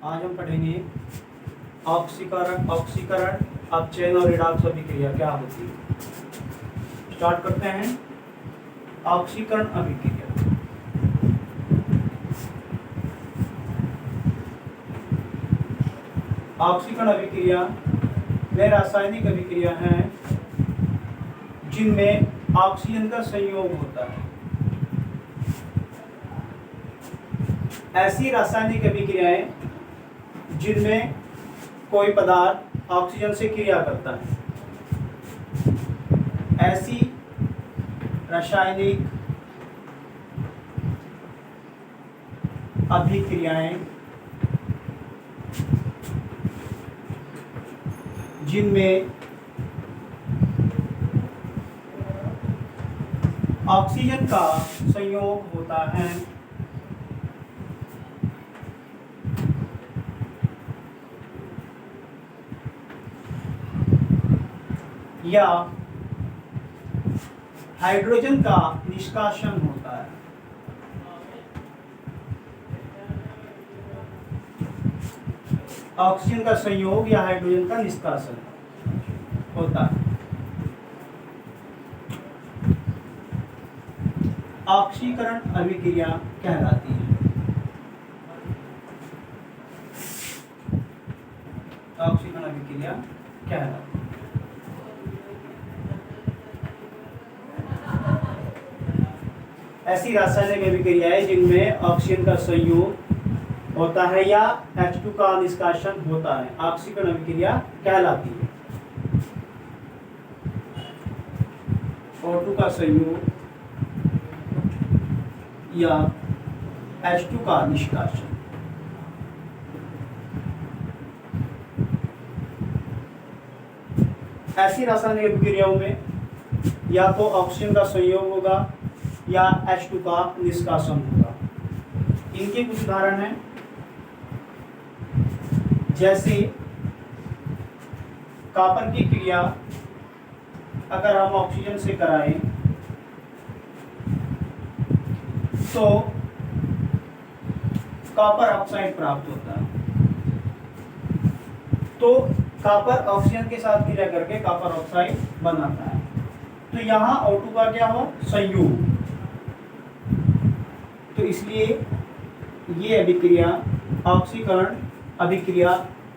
आज हम पढ़ेंगे ऑक्सीकरण अपचयन और रिडॉक्स अभिक्रिया क्या होती है। स्टार्ट करते हैं। ऑक्सीकरण अभिक्रिया। ऑक्सीकरण अभिक्रिया वे रासायनिक अभिक्रिया हैं जिनमें ऑक्सीजन का संयोग होता है। ऐसी रासायनिक अभिक्रियाएं जिनमें कोई पदार्थ ऑक्सीजन से क्रिया करता है, ऐसी रासायनिक अभिक्रियाएं जिनमें ऑक्सीजन का संयोग होता है, या हाइड्रोजन का निष्कासन होता है। ऑक्सीजन का संयोग या हाइड्रोजन का निष्कासन होता है। ऑक्सीकरण अभिक्रिया कहलाती है। ऑक्सीकरण अभिक्रिया कहलाती है। ऐसी रासायनिक अभिक्रियाएं जिनमें ऑक्सीजन का संयोग होता है या H2 का निष्कासन होता है, ऑक्सीकरण अभिक्रिया कहलाती है। O2 का संयोग या H2 का निष्कासन। ऐसी रासायनिक अभिक्रियाओं में या तो ऑक्सीजन का संयोग होगा या H2 का निष्कासन होगा। इनके कुछ उदाहरण हैं, जैसे कॉपर की क्रिया अगर हम ऑक्सीजन से कराएं तो कॉपर ऑक्साइड प्राप्त होता है। तो कॉपर ऑक्सीजन के साथ क्रिया करके कॉपर ऑक्साइड बनाता है। तो यहाँ O2 का क्या हो, संयोग। तो इसलिए ये अभिक्रिया ऑक्सीकरण अभिक्रिया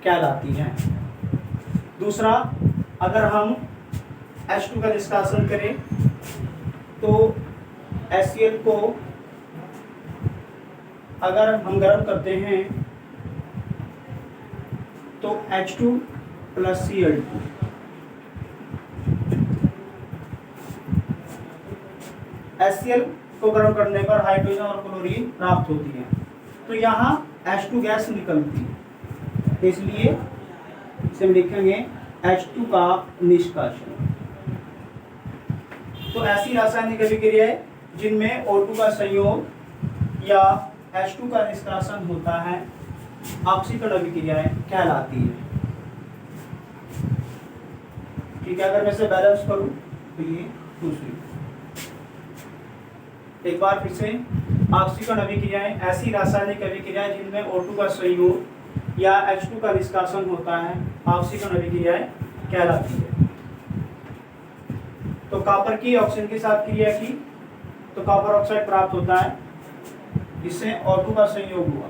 कहलाती है। दूसरा, अगर हम H2 का निष्कासन करें तो HCl को अगर हम गर्म करते हैं तो H2 + Cl2 HCl को गर्म करने पर हाइड्रोजन और क्लोरीन प्राप्त होती है। तो यहाँ H2 गैस निकलती है, इसलिए इसे हम लिखेंगे H2 का निष्कासन। तो ऐसी रासायनिक अभिक्रियाएं जिनमें O2 का संयोग या H2 का निष्कासन होता है, ऑक्सीकरण अभिक्रियाएं कहलाती है। ठीक है, अगर मैं इसे बैलेंस करूं तो ये दूसरी। एक बार फिर से, ऑक्सीकरण अभिक्रियाएं ऐसी रासायनिक अभिक्रियाएं जिनमें O2 का संयोग या H2 का निष्कासन होता है, ऑक्सीकरण अभिक्रियाएं कहलाती है। तो कॉपर की ऑक्सीजन के साथ क्रिया की तो कॉपर ऑक्साइड प्राप्त होता है, इससे O2 का संयोग हुआ।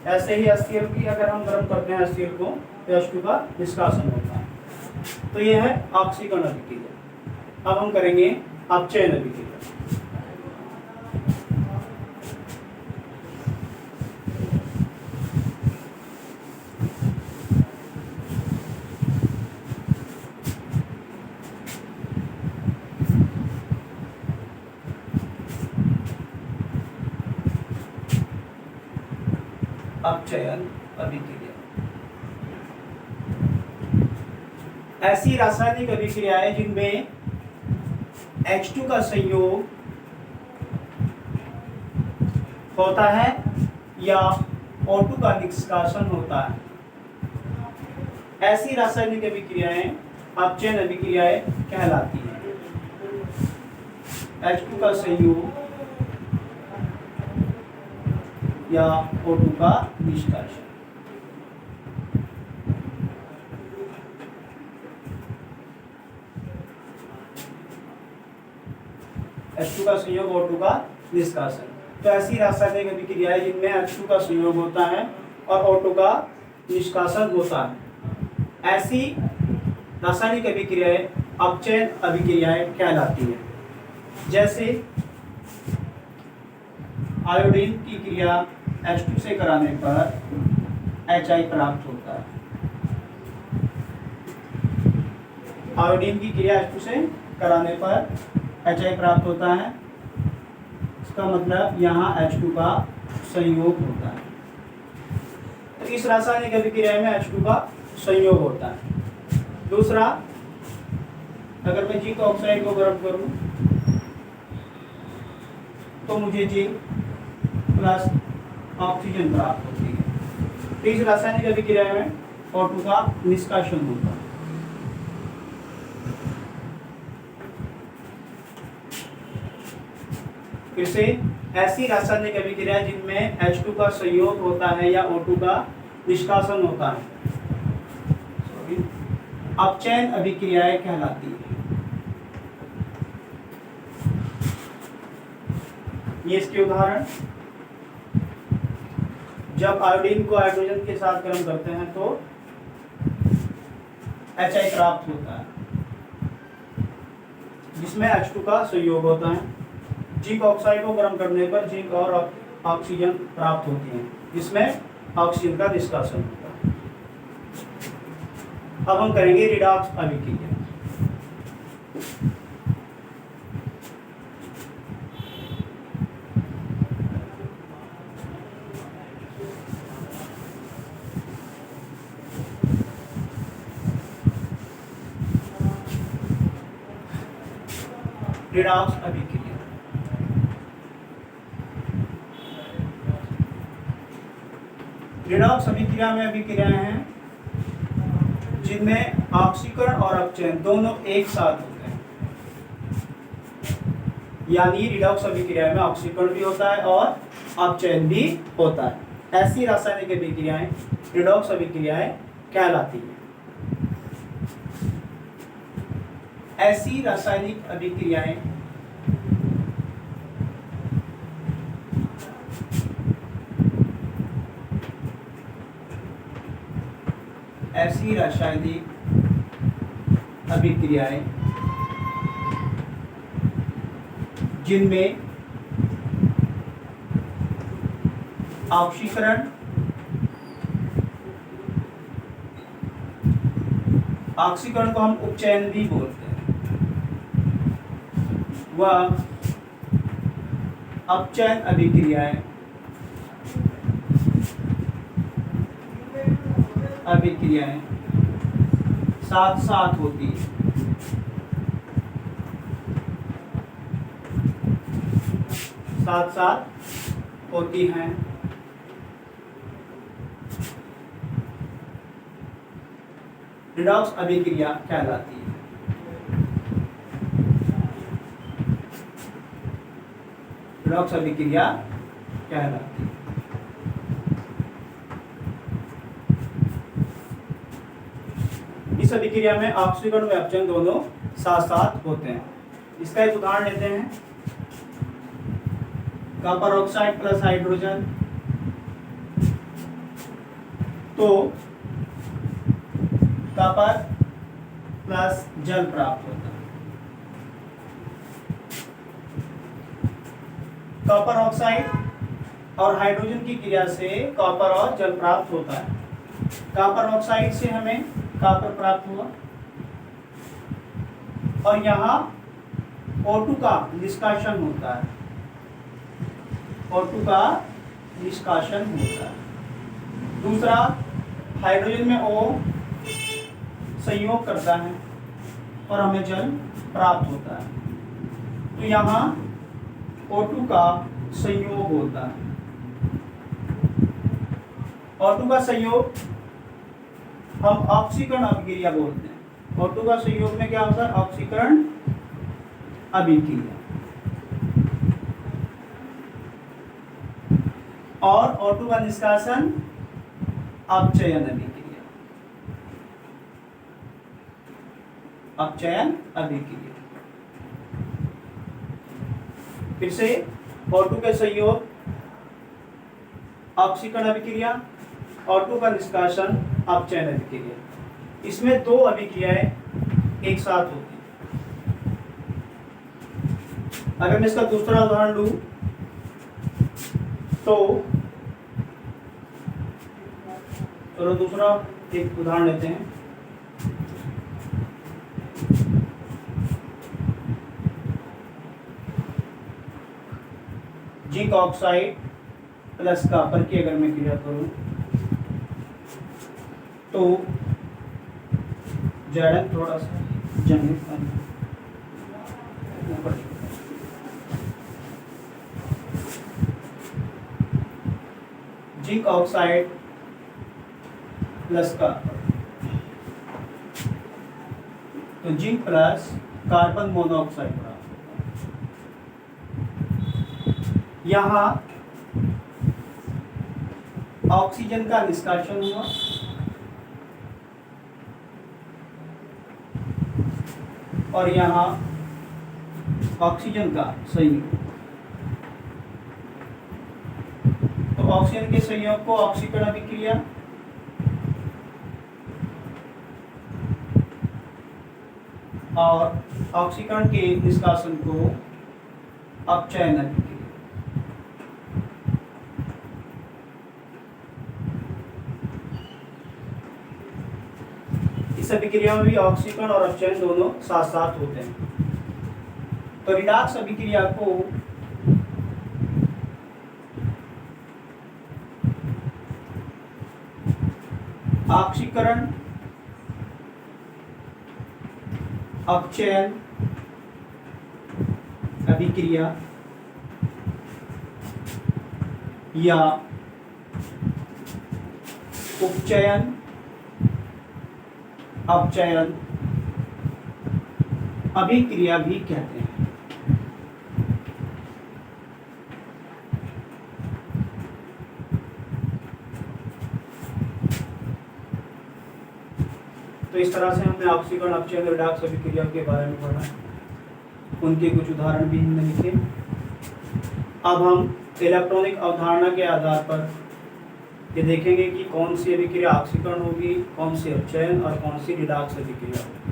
ऐसे ही HCl की अगर हम गर्म करते हैं HCl को तो H2 का निष्कासन होता है। तो यह है ऑक्सीकरण अभिक्रिया। अब हम करेंगे अपचयन अभिक्रिया। अपचयन अभिक्रिया ऐसी रासायनिक अभिक्रियाएं जिनमें H2 का संयोग होता है या O2 का निष्कासन होता है। ऐसी रासायनिक अभिक्रियाएं अपचयन अभिक्रियाएं कहलाती हैं। H2 का संयोग या O2 का निष्कासन। H2 का संयोग O2 का निष्कासन। तो ऐसी रासायनिक अभिक्रियाएं जिनमें H2 का संयोग होता है और O2 का निष्कासन होता है, ऐसी रासायनिक अभिक्रियाएं अपचयन अभिक्रियाएं कहलाती हैं। जैसे आयोडीन की क्रिया H2 से कराने पर HI प्राप्त होता है। आयोडीन की क्रिया H2 से कराने पर HI प्राप्त होता है। इसका मतलब यहाँ H2 का संयोग होता है। तो इस रासायनिक अभिक्रिया में H2 का संयोग होता है। दूसरा, अगर मैं जिंक ऑक्साइड को गर्म करूं तो मुझे जिंक प्लस ऑक्सीजन प्राप्त होती है। तो इस रासायनिक अभिक्रिया में O2 का निष्कासन होता है। फिर से ऐसी रासायनिक अभिक्रिया जिनमें H2 का संयोग होता है या O2 का निष्कासन होता है, अपचयन अभिक्रियाएं कहलाती है। ये इसके उदाहरण, जब आयोडीन को हाइड्रोजन के साथ गर्म करते हैं तो HI प्राप्त होता है जिसमें H2 का संयोग होता है। जिंक ऑक्साइड को गर्म करने पर जिंक और ऑक्सीजन प्राप्त होती है जिसमें ऑक्सीजन का निष्कासन होता है। अब हम करेंगे रिडॉक्स अभिक्रिया। रिडॉक्स अभिक्रिया रिडॉक्स अभिक्रिया में अभिक्रियाएं हैं जिनमें ऑक्सीकरण और अपचयन दोनों एक साथ होते हैं। यानी रिडॉक्स अभिक्रिया में ऑक्सीकरण भी होता है और अपचयन भी होता है। ऐसी रासायनिक अभिक्रियाएं रिडॉक्स अभिक्रियाएं कहलाती हैं। ऐसी रासायनिक अभिक्रियाएं जिनमें ऑक्सीकरण को हम उपचयन भी बोलते हैं, वह अपचयन अभिक्रियाएं साथ साथ होती है। रिडॉक्स अभिक्रिया कहलाती है। रिडॉक्स अभिक्रिया कहलाती है। इस अभिक्रिया में ऑक्सीकरण व अपचयन दोनों साथ साथ होते हैं। इसका एक उदाहरण लेते हैं। कॉपर ऑक्साइड प्लस हाइड्रोजन, तो कॉपर प्लस जल प्राप्त होता है। कॉपर ऑक्साइड और हाइड्रोजन की क्रिया से कॉपर और जल प्राप्त होता है। कॉपर ऑक्साइड से हमें कॉपर प्राप्त हुआ और यहाँ O2 का निष्कासन होता है। O2 का निष्कासन होता है। दूसरा, हाइड्रोजन में O संयोग करता है और हमें जल प्राप्त होता है। तो यहाँ O2 का संयोग होता है। O2 का संयोग हम ऑक्सीकरण अभिक्रिया बोलते हैं। O2 का संयोग में क्या होता है? ऑक्सीकरण अभिक्रिया। और O2 का निष्कासन अपचयन अभिक्रिया। अपचयन अभिक्रिया। फिर से O2 के संयोग ऑक्सीकरण अभिक्रिया, O2 का निष्कासन अपचयन अभिक्रिया। इसमें दो अभिक्रियाएं एक साथ होती हैं। अगर मैं इसका दूसरा उदाहरण लूं तो चलो दूसरा एक उदाहरण लेते हैं। जिंक ऑक्साइड प्लस कॉपर की अगर मैं क्रिया करूं तो जड़न थोड़ा सा जंग ऊपर जिंक ऑक्साइड प्लस कॉपर, तो जिंक प्लस कार्बन मोनोऑक्साइड प्राप्त। यहाँ ऑक्सीजन का निष्कासन हुआ और यहाँ ऑक्सीजन का संयोग, तो ऑक्सीजन के संयोग को ऑक्सीकरण अभिक्रिया, और ऑक्सीकरण के निष्कासन को अपचयन अभिक्रिया। इस अभिक्रिया में भी ऑक्सीकरण और अपचयन दोनों साथ साथ होते हैं। तो रिडॉक्स अभिक्रिया को ऑक्सीकरण, अपचयन अभिक्रिया या उपचयन अपचयन अभिक्रिया भी कहते हैं। तो इस तरह से हमने ऑक्सीकरण, अपचयन, रिडॉक्स अभिक्रिया के बारे में पढ़ा, उनके कुछ उदाहरण भी हमने लिखे। अब हम इलेक्ट्रॉनिक अवधारणा के आधार पर ये देखेंगे कि कौन सी अभिक्रिया ऑक्सीकरण होगी, कौन सी अपचयन और कौन सी रिडॉक्स अभिक्रिया होगी।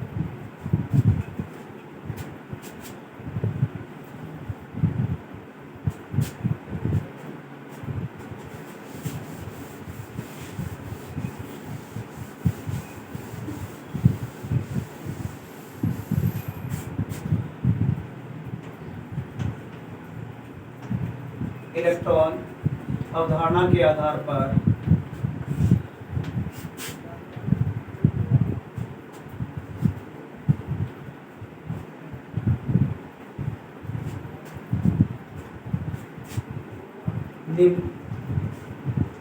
इलेक्ट्रॉन अवधारणा के आधार पर निम्न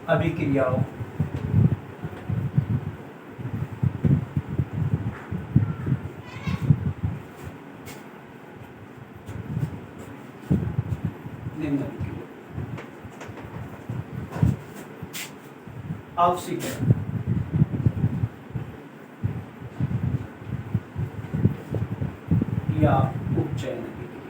अभिक्रियाओं ऑक्सीकरण, या उपचयन अभिक्रिया।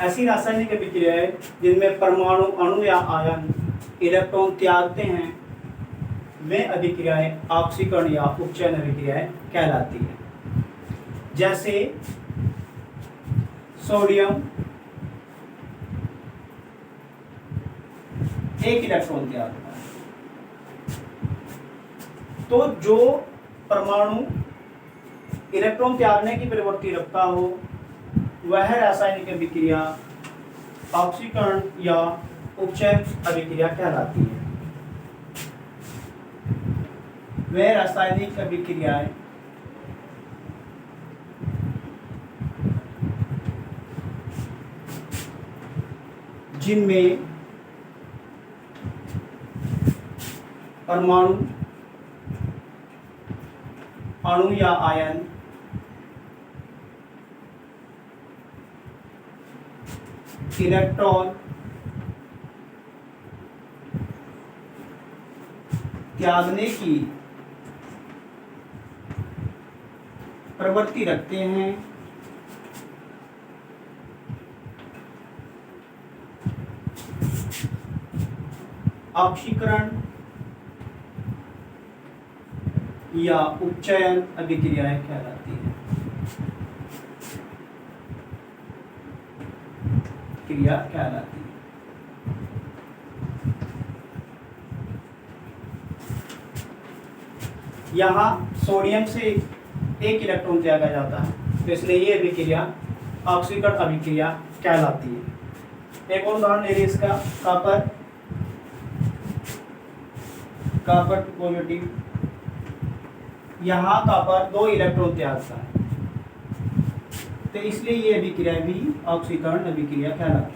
ऐसी रासायनिक अभिक्रियाएं जिनमें परमाणु, अणु या आयन इलेक्ट्रॉन त्यागते हैं वे अभिक्रियाएं ऑक्सीकरण या उपचयन अभिक्रियाएं कहलाती हैं। जैसे सोडियम एक इलेक्ट्रॉन त्यागता है, तो जो परमाणु इलेक्ट्रॉन त्यागने की प्रवृत्ति रखता हो वह रासायनिक अभिक्रिया ऑक्सीकरण या उपचयन अभिक्रिया कहलाती है। वह रासायनिक अभिक्रियाएं जिनमें परमाणु, अणु या आयन इलेक्ट्रॉन त्यागने की प्रवृत्ति रखते हैं ऑक्सीकरण या उपचयन अभिक्रियाएं कहलाती हैं। क्रिया कहलाती है। यहाँ सोडियम से एक इलेक्ट्रॉन त्यागा जाता है, तो इसलिए ये अभिक्रिया ऑक्सीकरण अभिक्रिया कहलाती है। एक और उदाहरण ले लीजिए इसका, कॉपर पॉजिटिव, यहाँ कॉपर 2 इलेक्ट्रॉन त्यागता है, तो इसलिए ये अभिक्रिया भी ऑक्सीकरण अभिक्रिया कहलाती है।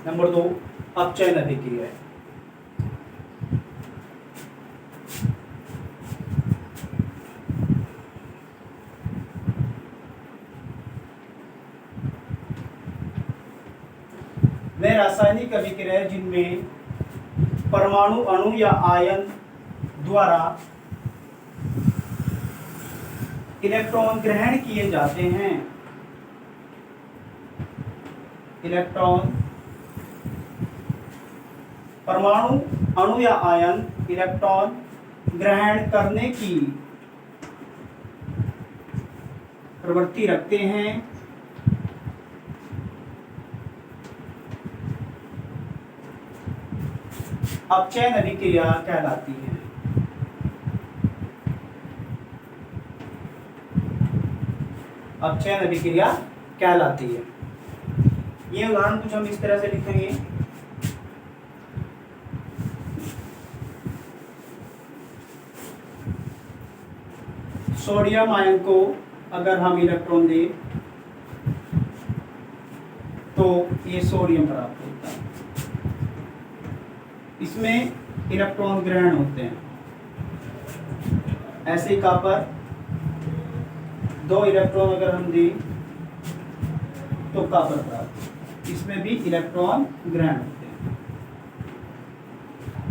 नंबर 2 अपचयन अभिक्रिया है। वे रासायनिक अभिक्रिया जिनमें परमाणु अणु या आयन द्वारा इलेक्ट्रॉन ग्रहण किए जाते हैं। इलेक्ट्रॉन, परमाणु अणु या आयन इलेक्ट्रॉन ग्रहण करने की प्रवृत्ति रखते हैं। अपचयन अभिक्रिया कहलाती है। अपचयन अभिक्रिया कहलाती है। ये उदाहरण कुछ हम इस तरह से लिखेंगे, सोडियम आयन को अगर हम इलेक्ट्रॉन दें तो ये सोडियम प्राप्त होता है, इसमें इलेक्ट्रॉन ग्रहण होते हैं। ऐसे ही कॉपर 2 इलेक्ट्रॉन अगर हम दें तो कॉपर प्राप्त, इसमें भी इलेक्ट्रॉन ग्रहण होते हैं।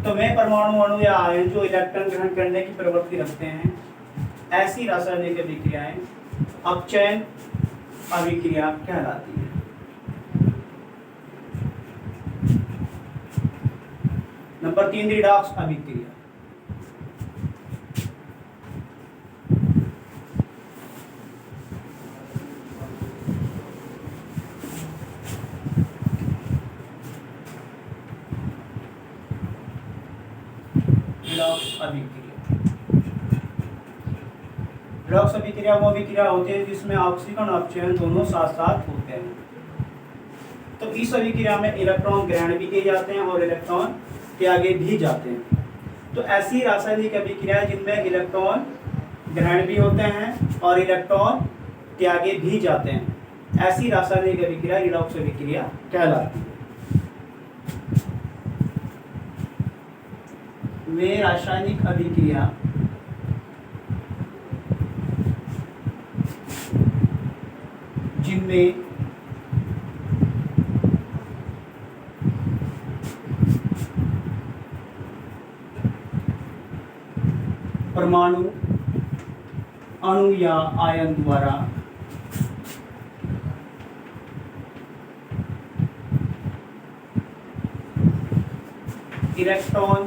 तो वे परमाणु अणु या आयन जो इलेक्ट्रॉन ग्रहण करने की प्रवृत्ति रखते हैं, ऐसी रासायनिक अभिक्रियाएं अपचयन अभिक्रिया कहलाती है। नंबर 3 रिडॉक्स अभिक्रिया। रिडॉक्स अभिक्रिया, रिडॉक्स अभिक्रिया वो अभिक्रिया होती है जिसमें ऑक्सीकरण और अपचयन दोनों साथ साथ होते हैं। तो इस अभिक्रिया में इलेक्ट्रॉन ग्रहण भी किए जाते हैं और इलेक्ट्रॉन त्यागे भी जाते हैं। तो ऐसी रासायनिक अभिक्रिया जिनमें इलेक्ट्रॉन ग्रहण भी होते हैं और इलेक्ट्रॉन त्यागे भी जाते हैं, ऐसी रासायनिक अभिक्रिया रिडॉक्स अभिक्रिया कहलाती है। वे रासायनिक अभिक्रिया जिनमें परमाणु अणु या आयन द्वारा इलेक्ट्रॉन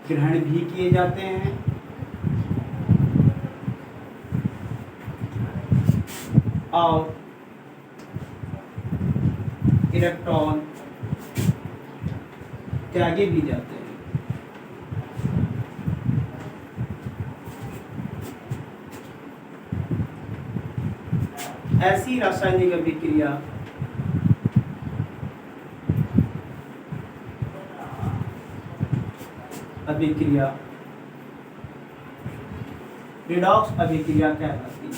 ग्रहण भी किए जाते हैं और इलेक्ट्रॉन त्यागे भी जाते हैं। ऐसी रासायनिक अभिक्रिया रिडॉक्स अभिक्रिया कहलाती है।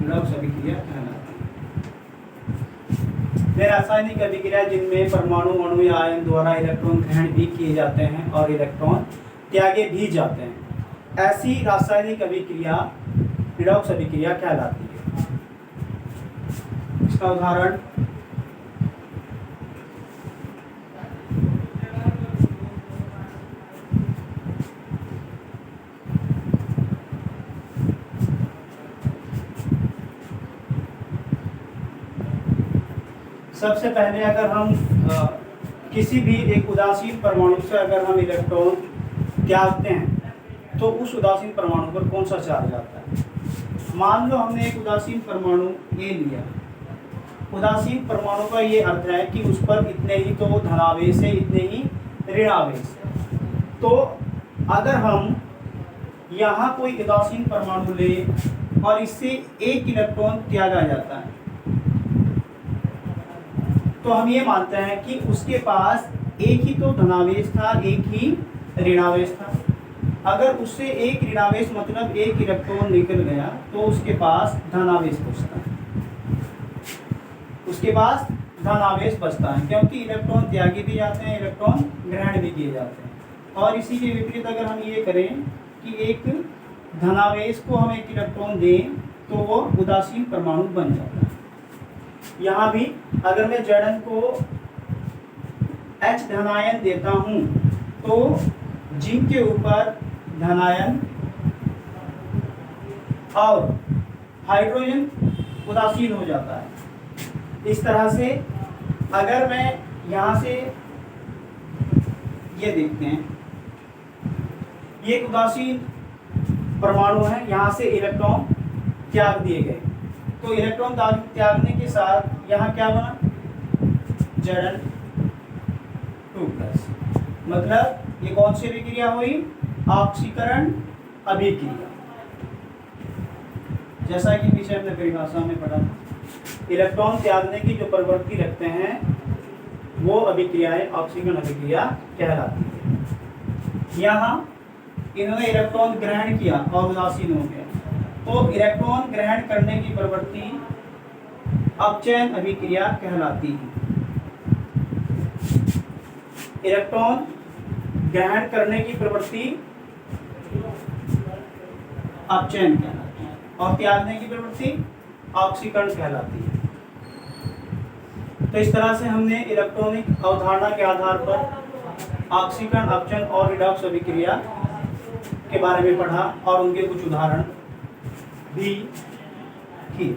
रिडॉक्स अभिक्रिया कहलाती है। वे रासायनिक अभिक्रिया जिनमें परमाणु अणु या आयन द्वारा इलेक्ट्रॉन ग्रहण भी किए जाते हैं और इलेक्ट्रॉन त्यागे भी जाते हैं, ऐसी रासायनिक अभिक्रिया रिडॉक्स अभिक्रिया कहलाती है। इसका उदाहरण सबसे पहले अगर हम किसी भी एक उदासीन परमाणु से अगर हम इलेक्ट्रॉन त्यागते हैं तो उस उदासीन परमाणु पर कौन सा चार्ज आता है। मान लो हमने एक उदासीन परमाणु ए लिया। उदासीन परमाणु का ये अर्थ है कि उस पर इतने ही तो धनावेश है, इतने ही ऋणावेश है। तो अगर हम यहाँ कोई उदासीन परमाणु ले और इससे एक इलेक्ट्रॉन त्यागा जाता है तो हम ये मानते हैं कि उसके पास एक ही तो धनावेश था, एक ही ऋणावेश था। अगर उससे एक ऋणावेश मतलब एक इलेक्ट्रॉन निकल गया तो उसके पास धनावेश बचता है, उसके पास धनावेश बचता है, क्योंकि इलेक्ट्रॉन त्यागे भी जाते हैं, इलेक्ट्रॉन ग्रहण भी किए जाते हैं। और इसी के विपरीत अगर हम ये करें कि एक धनावेश को हम एक इलेक्ट्रॉन दें तो वो उदासीन परमाणु बन जाता है। यहाँ भी अगर मैं जड़न को H धनायन देता हूँ तो जिंक के ऊपर धनायन और हाइड्रोजन उदासीन हो जाता है। इस तरह से अगर मैं यहाँ से ये देखते हैं, ये एक उदासीन परमाणु है, यहाँ से इलेक्ट्रॉन त्याग दिए गए तो इलेक्ट्रॉन त्यागने के साथ यहाँ क्या बना, Zn 2+। मतलब ये कौन सी अभिक्रिया हुई, ऑक्सीकरण अभिक्रिया। जैसा कि पीछे हमने परिभाषा में पढ़ा, इलेक्ट्रॉन त्यागने की जो प्रवृत्ति रखते हैं वो अभिक्रियाएं ऑक्सीकरण अभिक्रिया कहलाती है। यहाँ इन्होंने इलेक्ट्रॉन ग्रहण किया और उदासीन हो गया तो इलेक्ट्रॉन ग्रहण करने की प्रवृत्ति अपचयन अभिक्रिया कहलाती है। इलेक्ट्रॉन ग्रहण करने की प्रवृत्ति अपचयन कहलाती है और त्यागने की प्रवृत्ति ऑक्सीकरण कहलाती है। तो इस तरह से हमने इलेक्ट्रॉनिक अवधारणा के आधार पर ऑक्सीकरण, अपचयन और रिडॉक्स अभिक्रिया के बारे में पढ़ा और उनके कुछ उदाहरण भी किए।